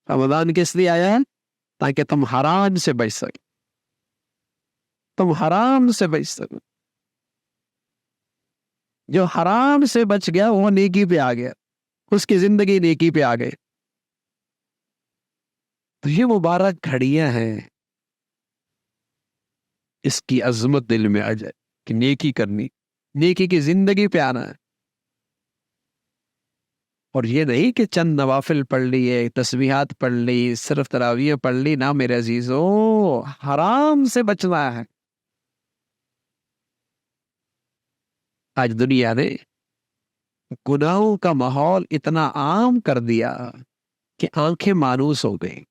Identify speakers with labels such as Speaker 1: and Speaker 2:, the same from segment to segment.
Speaker 1: رمضان کس لیے آیا ہے؟ تاکہ تم حرام سے بچ سکو، تم حرام سے بچ سکو۔ جو حرام سے بچ گیا وہ نیکی پہ آ گیا، اس کی زندگی نیکی پہ آ گئی۔ تو یہ مبارک گھڑیاں ہیں، اس کی عظمت دل میں آ جائے کہ نیکی کرنی، نیکی کی زندگی پہ آنا ہے۔ اور یہ نہیں کہ چند نوافل پڑھ لیے، تسبیحات پڑھ لی، صرف تراویح پڑھ لی، نہ میرے عزیزو، حرام سے بچنا ہے۔ آج دنیا نے گناہوں کا ماحول اتنا عام کر دیا کہ آنکھیں مانوس ہو گئی،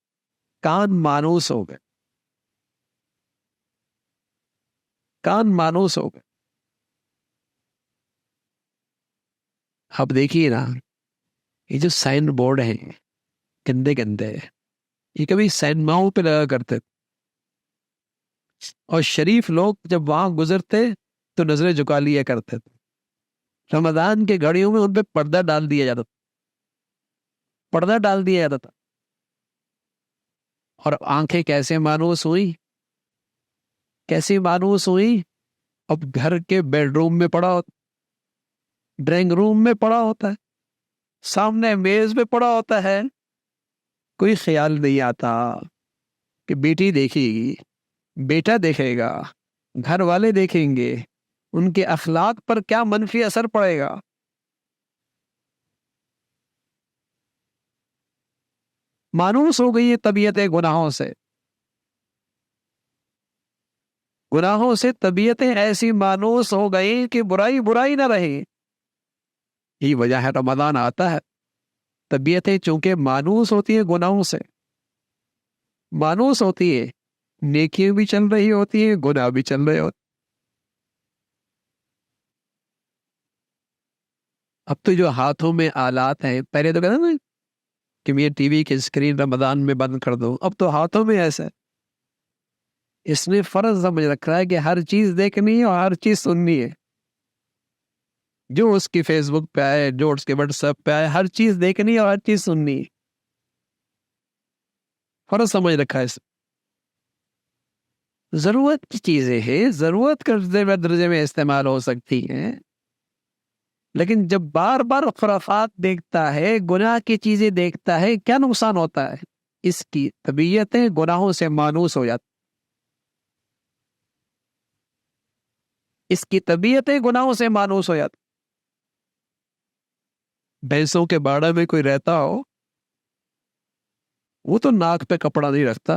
Speaker 1: کان مانوس ہو گئے، کان مانوس ہو گئے۔ اب دیکھیے نا، یہ جو سائن بورڈ ہیں گندے گندے، یہ کبھی سینماؤں پہ لگا کرتے تھے، اور شریف لوگ جب وہاں گزرتے تو نظریں جھکا لیا کرتے تھے۔ رمضان کے گھڑیوں میں ان پہ پردہ ڈال دیا جاتا تھا، پردہ ڈال دیا جاتا تھا، اور آنکھیں کیسے مانوس ہوئی، کیسی مانوس ہوئی؟ اب گھر کے بیڈ روم میں پڑا ہوتا، ڈرائنگ روم میں پڑا ہوتا ہے، سامنے میز پہ پڑا ہوتا ہے، کوئی خیال نہیں آتا کہ بیٹی دیکھے گی، بیٹا دیکھے گا، گھر والے دیکھیں گے، ان کے اخلاق پر کیا منفی اثر پڑے گا۔ مانوس ہو گئی ہے طبیعتیں گناہوں سے، گناہوں سے طبیعتیں ایسی مانوس ہو گئی کہ برائی برائی نہ رہی۔ یہی وجہ ہے رمضان آتا ہے، طبیعتیں چونکہ مانوس ہوتی ہیں گناہوں سے، مانوس ہوتی ہے، نیکیاں بھی چل رہی ہوتی ہیں، گناہ بھی چل رہے ہوتے۔ اب تو جو ہاتھوں میں آلات ہیں، پہلے تو کہتے نا کہ یہ ٹی وی کی اسکرین رمضان میں بند کر دو، اب تو ہاتھوں میں ایسا ہے۔ اس نے فرض سمجھ رکھا ہے کہ ہر چیز دیکھنی ہے اور ہر چیز سننی ہے، جو اس کی فیس بک پہ آئے، جو اس کے واٹس ایپ پہ آئے، ہر چیز دیکھنی ہے اور ہر چیز سننی ہے، فرض سمجھ رکھا ہے۔ ضرورت کی چیزیں ہیں، ضرورت کے درجے میں استعمال ہو سکتی ہیں، لیکن جب بار بار خرافات دیکھتا ہے، گناہ کی چیزیں دیکھتا ہے، کیا نقصان ہوتا ہے؟ اس کی طبیعتیں گناہوں سے مانوس ہو جاتی، اس کی طبیعتیں گناہوں سے مانوس ہو جاتی۔ بھینسوں کے باڑہ میں کوئی رہتا ہو، وہ تو ناک پہ کپڑا نہیں رکھتا،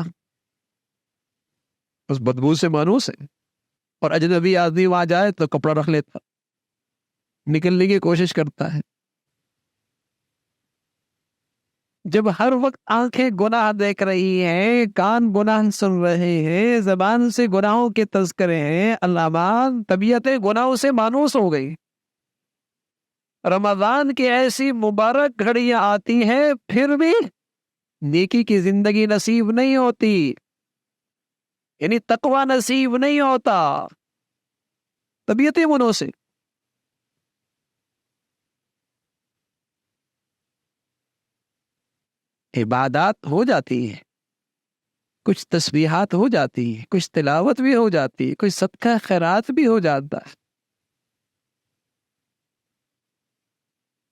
Speaker 1: اس بدبو سے مانوس ہے، اور اجنبی آدمی وہاں جائے تو کپڑا رکھ لیتا، نکلنے کی کوشش کرتا ہے۔ جب ہر وقت آنکھیں گناہ دیکھ رہی ہیں، کان گناہ سن رہے ہیں، زبان سے گناہوں کے تذکرے ہیں، علامات طبیعتیں گناہوں سے مانوس ہو گئی۔ رمضان کی ایسی مبارک گھڑیاں آتی ہیں، پھر بھی نیکی کی زندگی نصیب نہیں ہوتی، یعنی تقوی نصیب نہیں ہوتا، طبیعتیں گناہوں سے۔ عبادات ہو جاتی ہیں، کچھ تسبیحات ہو جاتی ہیں، کچھ تلاوت بھی ہو جاتی ہے، کچھ صدقہ خیرات بھی ہو جاتا ہے،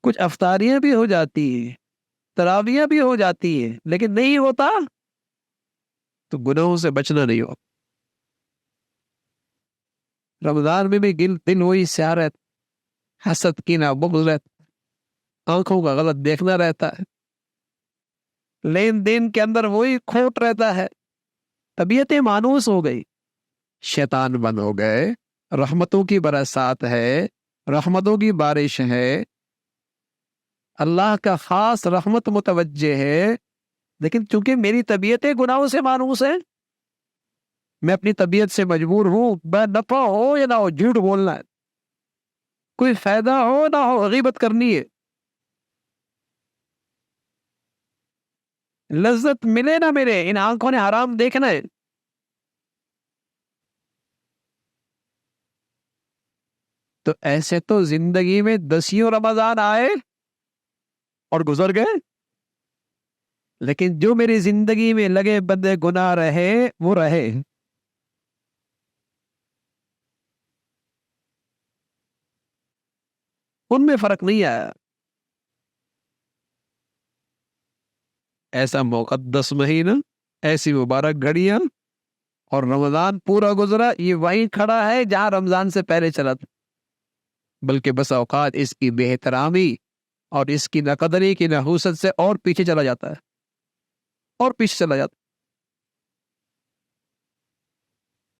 Speaker 1: کچھ افطاریاں بھی ہو جاتی ہیں، تراویاں بھی ہو جاتی ہیں، لیکن نہیں ہوتا تو گناہوں سے بچنا نہیں ہوتا۔ رمضان میں بھی دل وہی سیاہ رہتا، حسد کینہ بغض رہتا، آنکھوں کا غلط دیکھنا رہتا ہے، لین دین کے اندر وہی کھوٹ رہتا ہے، طبیعتیں مانوس ہو گئی، شیطان بند ہو گئے، رحمتوں کی برسات ہے، رحمتوں کی بارش ہے، اللہ کا خاص رحمت متوجہ ہے، لیکن چونکہ میری طبیعتیں گناہوں سے مانوس ہیں، میں اپنی طبیعت سے مجبور ہوں، نفع ہو یا نہ ہو جھوٹ بولنا ہے، کوئی فائدہ ہو نہ ہو غیبت کرنی ہے، لذت ملے نہ ملے ان آنکھوں نے حرام دیکھنا ہے۔ تو ایسے تو زندگی میں 10 رمضان آئے اور گزر گئے، لیکن جو میری زندگی میں لگے بندے گناہ رہے وہ رہے. ان میں فرق نہیں آیا. ایسا مقدس مہینہ، ایسی مبارک گھڑیاں، اور رمضان پورا گزرا یہ وہیں کھڑا ہے جہاں رمضان سے پہلے چلا تھا. بلکہ بس اوقات اس کی بے احترامی اور اس کی ناقدری کی نحوست سے اور پیچھے چلا جاتا ہے، اور پیچھے چلا جاتا ہے.